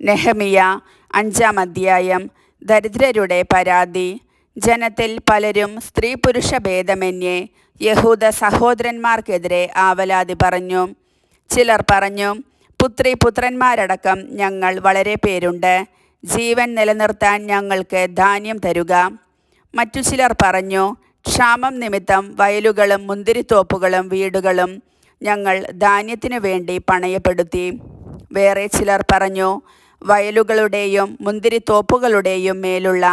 നെഹെമിയ 5-ാം അധ്യായം. ദരിദ്രരുടെ പരാതി. ജനത്തിൽ പലരും സ്ത്രീ പുരുഷ ഭേദമന്യേ യഹൂദ സഹോദരന്മാർക്കെതിരെ ആവലാതി പറഞ്ഞു. ചിലർ പറഞ്ഞു, പുത്രി പുത്രന്മാരടക്കം ഞങ്ങൾ വളരെ പേരുണ്ട്, ജീവൻ നിലനിർത്താൻ ഞങ്ങൾക്ക് ധാന്യം തരുക. മറ്റു ചിലർ പറഞ്ഞു, ക്ഷാമം നിമിത്തം വയലുകളും മുന്തിരിത്തോപ്പുകളും വീടുകളും ഞങ്ങൾ ധാന്യത്തിനു വേണ്ടി പണയപ്പെടുത്തി. വേറെ ചിലർ പറഞ്ഞു, വയലുകളുടെയും മുന്തിരിത്തോപ്പുകളുടെയും മേലുള്ള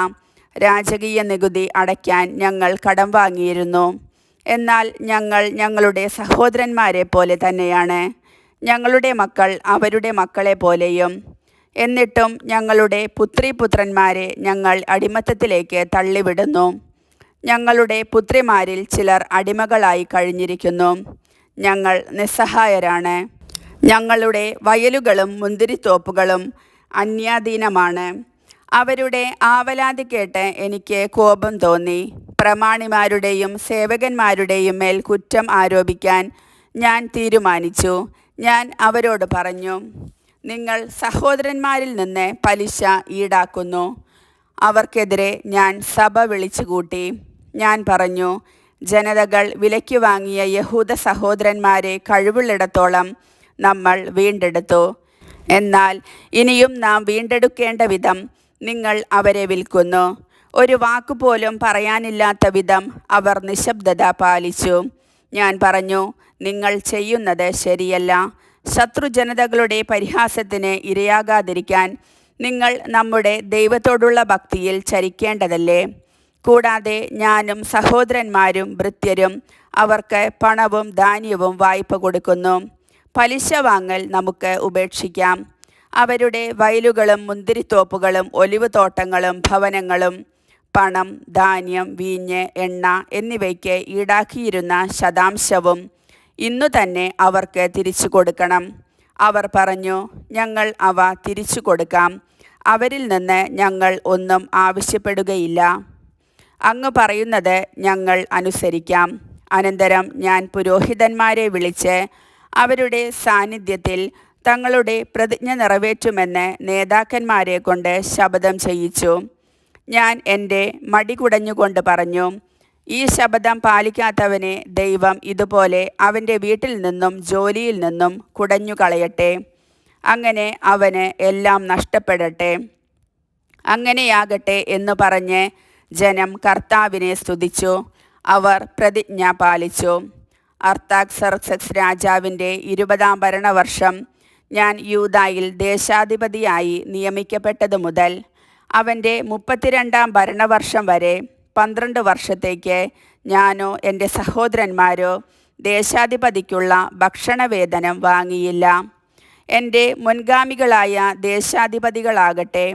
രാജകീയ നികുതി അടയ്ക്കാൻ ഞങ്ങൾ കടം വാങ്ങിയിരുന്നു. എന്നാൽ ഞങ്ങൾ ഞങ്ങളുടെ സഹോദരന്മാരെ പോലെ തന്നെയാണ്, ഞങ്ങളുടെ മക്കൾ അവരുടെ മക്കളെ പോലെയും. എന്നിട്ടും ഞങ്ങളുടെ പുത്രിപുത്രന്മാരെ ഞങ്ങൾ അടിമത്തത്തിലേക്ക് തള്ളിവിടുന്നു. ഞങ്ങളുടെ പുത്രിമാരിൽ ചിലർ അടിമകളായി കഴിഞ്ഞിരിക്കുന്നു. ഞങ്ങൾ നിസ്സഹായരാണ്. ഞങ്ങളുടെ വയലുകളും മുന്തിരിത്തോപ്പുകളും അന്യാധീനമാണ്. അവരുടെ ആവലാതി കേട്ട് എനിക്ക് കോപം തോന്നി. പ്രമാണിമാരുടെയും സേവകന്മാരുടെയും മേൽ കുറ്റം ആരോപിക്കാൻ ഞാൻ തീരുമാനിച്ചു. ഞാൻ അവരോട് പറഞ്ഞു, നിങ്ങൾ സഹോദരന്മാരിൽ നിന്ന് പലിശ ഈടാക്കുന്നു. അവർക്കെതിരെ ഞാൻ സഭ വിളിച്ചുകൂട്ടി. ഞാൻ പറഞ്ഞു, ജനതകൾ വിലയ്ക്ക് വാങ്ങിയ യഹൂദ സഹോദരന്മാരെ കഴിവുള്ളിടത്തോളം നമ്മൾ വീണ്ടെടുത്തു. എന്നാൽ ഇനിയും നാം വീണ്ടെടുക്കേണ്ട വിധം നിങ്ങൾ അവരെ വിൽക്കുന്നു. ഒരു വാക്കുപോലും പറയാനില്ലാത്ത വിധം അവർ നിശബ്ദത പാലിച്ചു. ഞാൻ പറഞ്ഞു, നിങ്ങൾ ചെയ്യുന്നത് ശരിയല്ല. ശത്രുജനതകളുടെ പരിഹാസത്തിന് ഇരയാകാതിരിക്കാൻ നിങ്ങൾ നമ്മുടെ ദൈവത്തോടുള്ള ഭക്തിയിൽ ചരിക്കേണ്ടതല്ലേ? കൂടാതെ ഞാനും സഹോദരന്മാരും ഭൃത്യരും അവർക്ക് പണവും ധാന്യവും വായ്പ കൊടുക്കുന്നു. പലിശ വാങ്ങൽ നമുക്ക് ഉപേക്ഷിക്കാം. അവരുടെ വയലുകളും മുന്തിരിത്തോപ്പുകളും ഒലിവ് തോട്ടങ്ങളും ഭവനങ്ങളും പണം, ധാന്യം, വീഞ്ഞ്, എണ്ണ എന്നിവയ്ക്ക് ഈടാക്കിയിരുന്ന ശതാംശവും ഇന്നു തന്നെ അവർക്ക് തിരിച്ചു കൊടുക്കണം. അവർ പറഞ്ഞു, ഞങ്ങൾ അവ തിരിച്ചു കൊടുക്കാം. അവരിൽ നിന്ന് ഞങ്ങൾ ഒന്നും ആവശ്യപ്പെടുകയില്ല. അങ്ങ് പറയുന്നത് ഞങ്ങൾ അനുസരിക്കാം. അനന്തരം ഞാൻ പുരോഹിതന്മാരെ വിളിച്ച് അവരുടെ സാന്നിധ്യത്തിൽ തങ്ങളുടെ പ്രതിജ്ഞ നിറവേറ്റുമെന്ന് നേതാക്കന്മാരെ കൊണ്ട് ശപഥം ചെയ്യിച്ചു. ഞാൻ എൻ്റെ മടി കുടഞ്ഞുകൊണ്ട് പറഞ്ഞു, ഈ ശപഥം പാലിക്കാത്തവനെ ദൈവം ഇതുപോലെ അവൻ്റെ വീട്ടിൽ നിന്നും ജോലിയിൽ നിന്നും കുടഞ്ഞു കളയട്ടെ. അങ്ങനെ അവന് എല്ലാം നഷ്ടപ്പെടട്ടെ. അങ്ങനെയാകട്ടെ എന്നു പറഞ്ഞ് ജനം കർത്താവിനെ സ്തുതിച്ചു. അവർ പ്രതിജ്ഞ പാലിച്ചു. അർത്താക്സർക്സസ് രാജാവിൻ്റെ 20-ാം ഭരണവർഷം ഞാൻ യൂദായിൽ ദേശാധിപതിയായി നിയമിക്കപ്പെട്ടതു മുതൽ അവൻ്റെ 32-ാം ഭരണവർഷം വരെ 12 വർഷത്തേക്ക് ഞാനോ എൻ്റെ സഹോദരന്മാരോ ദേശാധിപതിക്കുള്ള ഭക്ഷണവേതനം വാങ്ങിയില്ല. എൻ്റെ മുൻഗാമികളായ ദേശാധിപതികളാകട്ടെ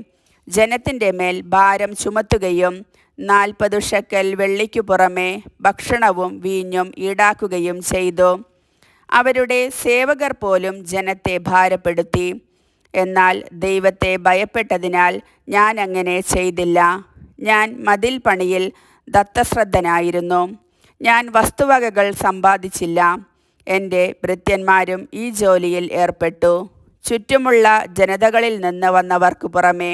ജനത്തിൻ്റെ മേൽ ഭാരം ചുമത്തുകയും 40 ഷെക്കൽ വെള്ളിക്കു പുറമെ ഭക്ഷണവും വീഞ്ഞും ഈടാക്കുകയും ചെയ്തു. അവരുടെ സേവകർ പോലും ജനത്തെ ഭാരപ്പെടുത്തി. എന്നാൽ ദൈവത്തെ ഭയപ്പെട്ടതിനാൽ ഞാൻ അങ്ങനെ ചെയ്തില്ല. ഞാൻ മതിൽ പണിയിൽ ദത്തശ്രദ്ധനായിരുന്നു. ഞാൻ വസ്തുവകകൾ സമ്പാദിച്ചില്ല. എൻ്റെ ഭൃത്യന്മാരും ഈ ജോലിയിൽ ഏർപ്പെട്ടു. ചുറ്റുമുള്ള ജനതകളിൽ നിന്ന് വന്നവർക്ക് പുറമെ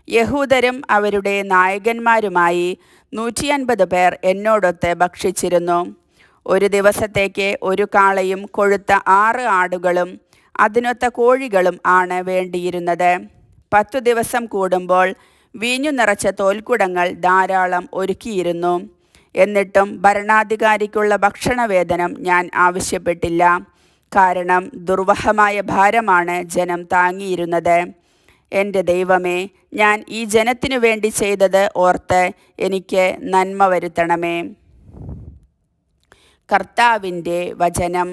യഹൂദരും അവരുടെ നായകന്മാരുമായി 150 പേർ എന്നോടൊത്ത് ഭക്ഷിച്ചിരുന്നു. ഒരു ദിവസത്തേക്ക് ഒരു കാളയും കൊഴുത്ത 6 ആടുകളും അതിനൊത്ത കോഴികളും ആണ് വേണ്ടിയിരുന്നത്. 10 ദിവസം കൂടുമ്പോൾ വീഞ്ഞു നിറച്ച തോൽക്കുടങ്ങൾ ധാരാളം ഒരുക്കിയിരുന്നു. എന്നിട്ടും ഭരണാധികാരിക്കുള്ള ഭക്ഷണവേതനം ഞാൻ ആവശ്യപ്പെട്ടില്ല. കാരണം ദുർവഹമായ ഭാരമാണ് ജനം താങ്ങിയിരുന്നത്. എൻ്റെ ദൈവമേ, ഞാൻ ഈ ജനത്തിനു വേണ്ടി ചെയ്തത് ഓർത്ത് എനിക്ക് നന്മ വരുത്തണമേ. കർത്താവിൻ്റെ വചനം.